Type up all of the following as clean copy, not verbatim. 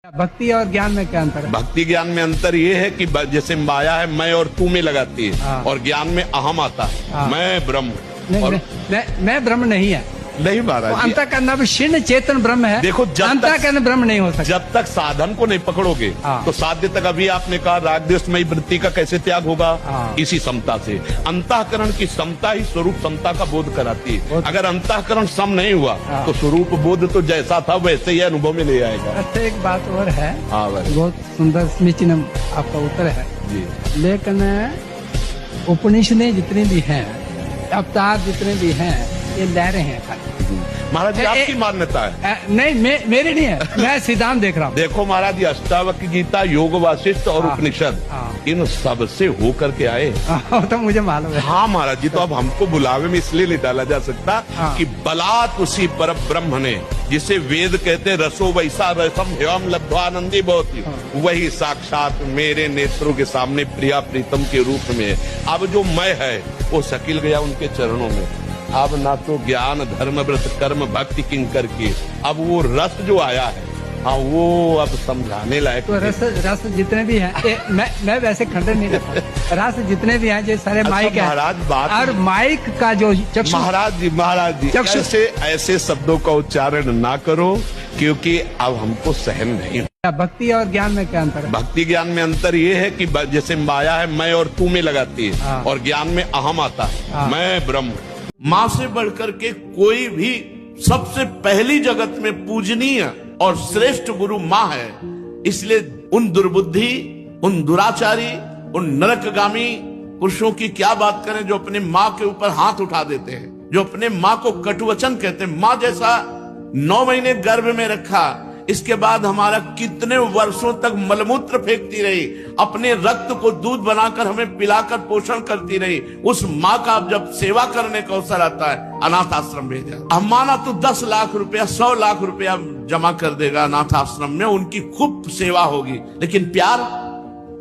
भक्ति और ज्ञान में क्या अंतर है? भक्ति ज्ञान में अंतर ये है कि जैसे माया है मैं और तू में लगाती है और ज्ञान में अहम आता है मैं ब्रह्म। नहीं, और मैं ब्रह्म नहीं है। नहीं महाराज जी, अंतःकरण विशीर्ण चेतन ब्रह्म है। देखो अंतःकरण ब्रह्म नहीं हो सकता जब तक साधन को नहीं पकड़ोगे तो साध्य तक। अभी आपने कहा राग द्वेषमयी वृत्ति का कैसे त्याग होगा? इसी समता से। अंतःकरण की समता ही स्वरूप समता का बोध कराती है। अगर अंतःकरण सम नहीं हुआ तो स्वरूप बोध तो जैसा था वैसे ही अनुभव में ले आएगा। अच्छा एक बात और है, भाई बहुत सुंदर समीचीन आपका उत्तर है जी। लेकिन उपनिषदें जितनी भी हैं, अवतार जितने भी हैं, ये लहरें हैं खाली। महाराज जी आपकी मान्यता है? नहीं मेरी नहीं है, मैं सिद्धांत देख रहा हूँ। देखो महाराज जी, अष्टावक्र गीता, योग वासिष्ठ और उपनिषद इन सब से होकर के आए। तो मुझे मालूम है। हाँ महाराज जी, तो अब हमको बुलावे में इसलिए नहीं डाला जा सकता कि बलात् उसी पर ब्रह्म ने, जिसे वेद कहते रसो वैसा रसम एवं लब्ध्वानंदी बहुत, वही साक्षात मेरे नेत्रों के सामने प्रिया प्रीतम के रूप में। अब जो मैं है वो सकिल गया उनके चरणों में। अब ना तो ज्ञान धर्म व्रत कर्म भक्ति किंकर की, अब वो रस जो आया है हाँ वो अब समझाने लायक। तो रस जितने भी हैं, मैं वैसे खंडन नहीं करता। रस जितने भी हैं जो सारे माइक है महाराज बात, और माइक का जो चक्षु। महाराज जी ऐसे शब्दों का उच्चारण ना करो, क्योंकि अब हमको सहन नहीं। भक्ति और ज्ञान में क्या अंतर है? भक्ति ज्ञान में अंतर ये है कि जैसे माया है मैं और तू में लगाती है और ज्ञान में अहम आता है मैं ब्रह्म। माँ से बढ़कर के कोई भी सबसे पहली जगत में पूजनीय और श्रेष्ठ गुरु माँ है। इसलिए उन दुर्बुद्धि, उन दुराचारी, उन नरकगामी पुरुषों की क्या बात करें जो अपने माँ के ऊपर हाथ उठा देते हैं, जो अपने माँ को कटुवचन कहते हैं। माँ जैसा 9 महीने गर्भ में रखा, इसके बाद हमारा कितने वर्षों तक मलमूत्र फेंकती रही, अपने रक्त को दूध बनाकर हमें पिलाकर पोषण करती रही। उस माँ का अब जब सेवा करने का अवसर आता है, अनाथ आश्रम भेजा। अब माना तो 10 लाख रुपया 100 लाख रुपया जमा कर देगा अनाथ आश्रम में, उनकी खूब सेवा होगी। लेकिन प्यार,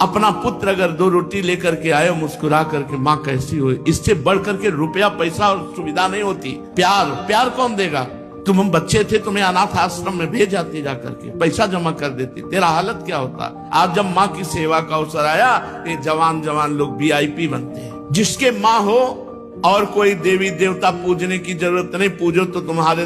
अपना पुत्र अगर 2 रोटी लेकर के आए मुस्कुरा करके, माँ कैसी हो, इससे बढ़ करके रुपया पैसा और सुविधा नहीं होती। प्यार कौन देगा? तुम हम बच्चे थे, तुम्हें अनाथ आश्रम में भेज जाती, जाकर के पैसा जमा कर देती, तेरा हालत क्या होता? आज जब माँ की सेवा का अवसर आया, ये जवान लोग VIP बनते हैं। जिसके माँ हो और कोई देवी देवता पूजने की जरूरत नहीं, पूजो तो तुम्हारे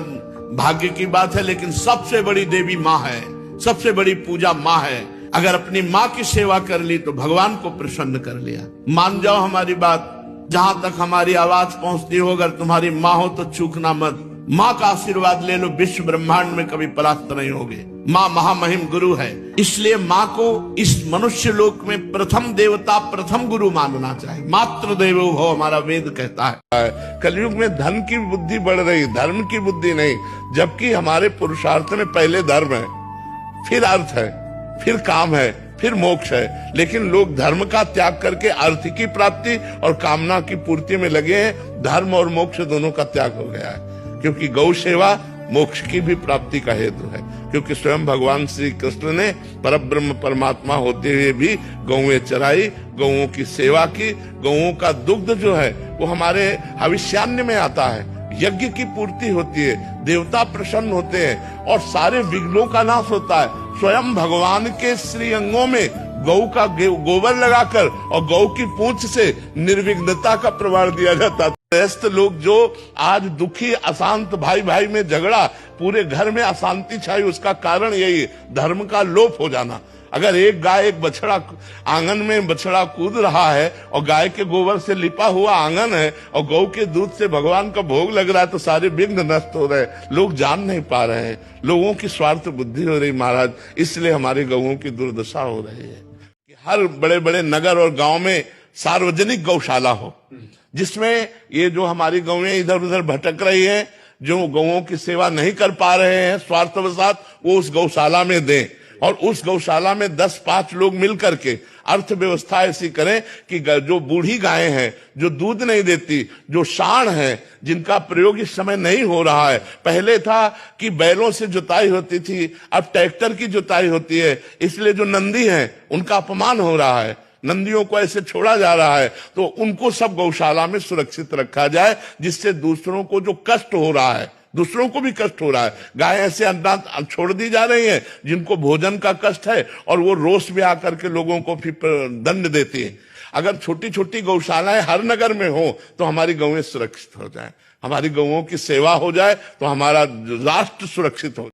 भाग्य की बात है, लेकिन सबसे बड़ी देवी माँ है, सबसे बड़ी पूजा माँ है। अगर अपनी माँ की सेवा कर ली तो भगवान को प्रसन्न कर लिया। मान जाओ हमारी बात, जहां तक हमारी आवाज पहुंचती हो, अगर तुम्हारी माँ हो तो चूकना मत। माँ का आशीर्वाद ले लो, विश्व ब्रह्मांड में कभी परास्त नहीं होगे। माँ महामहिम गुरु है, इसलिए माँ को इस मनुष्य लोक में प्रथम देवता, प्रथम गुरु मानना चाहिए। मातृ देवो भव हमारा वेद कहता है। कलयुग में धन की बुद्धि बढ़ रही, धर्म की बुद्धि नहीं। जबकि हमारे पुरुषार्थ में पहले धर्म है, फिर अर्थ है, फिर काम है, फिर मोक्ष है। लेकिन लोग धर्म का त्याग करके अर्थ की प्राप्ति और कामना की पूर्ति में लगे हैं। धर्म और मोक्ष दोनों का त्याग हो गया है, क्योंकि गौ सेवा मोक्ष की भी प्राप्ति का हेतु है। क्योंकि स्वयं भगवान श्री कृष्ण ने परब्रह्म परमात्मा होते हुए भी गौएं चराई, गौओं की सेवा की। गौओं का दुग्ध जो है वो हमारे हविष्यान्न में आता है, यज्ञ की पूर्ति होती है, देवता प्रसन्न होते हैं और सारे विघ्नों का नाश होता है। स्वयं भगवान के श्री अंगों में गौ का गोबर लगाकर और गौ की पूंछ से निर्विघ्नता का प्रमाण दिया जाता है। व्यस्त लोग जो आज दुखी अशांत, भाई भाई में झगड़ा, पूरे घर में अशांति छाई, उसका कारण यही है, धर्म का लोप हो जाना। अगर एक गाय एक बछड़ा आंगन में बछड़ा कूद रहा है और गाय के गोबर से लिपा हुआ आंगन है और गौ के दूध से भगवान का भोग लग रहा है, तो सारे विघ्न नष्ट हो रहे हैं। लोग जान नहीं पा रहे हैं, लोगों की स्वार्थ बुद्धि हो रही महाराज। इसलिए हमारी गौओं की दुर्दशा हो रही है कि हर बड़े बड़े नगर और गांव में सार्वजनिक गौशाला हो, जिसमें ये जो हमारी गौएं इधर उधर भटक रही हैं, जो गौओं की सेवा नहीं कर पा रहे हैं स्वार्थवशात, वो उस गौशाला में दें। और उस गौशाला में 10-5 लोग मिल करके अर्थव्यवस्था ऐसी करें कि जो बूढ़ी गायें हैं, जो दूध नहीं देती, जो साँड़ है, जिनका प्रयोग इस समय नहीं हो रहा है। पहले था कि बैलों से जुताई होती थी, अब ट्रैक्टर की जुताई होती है। इसलिए जो नंदी हैं उनका अपमान हो रहा है, नंदियों को ऐसे छोड़ा जा रहा है। तो उनको सब गौशाला में सुरक्षित रखा जाए, जिससे दूसरों को जो कष्ट हो रहा है दूसरों को भी कष्ट हो रहा है। गाय ऐसे अनाथ छोड़ दी जा रही है जिनको भोजन का कष्ट है, और वो रोष में आकर के लोगों को फिर दंड देती है। अगर छोटी छोटी गौशालाएं हर नगर में हो तो हमारी गौएं सुरक्षित हो जाए, हमारी गौओं की सेवा हो जाए तो हमारा राष्ट्र सुरक्षित हो।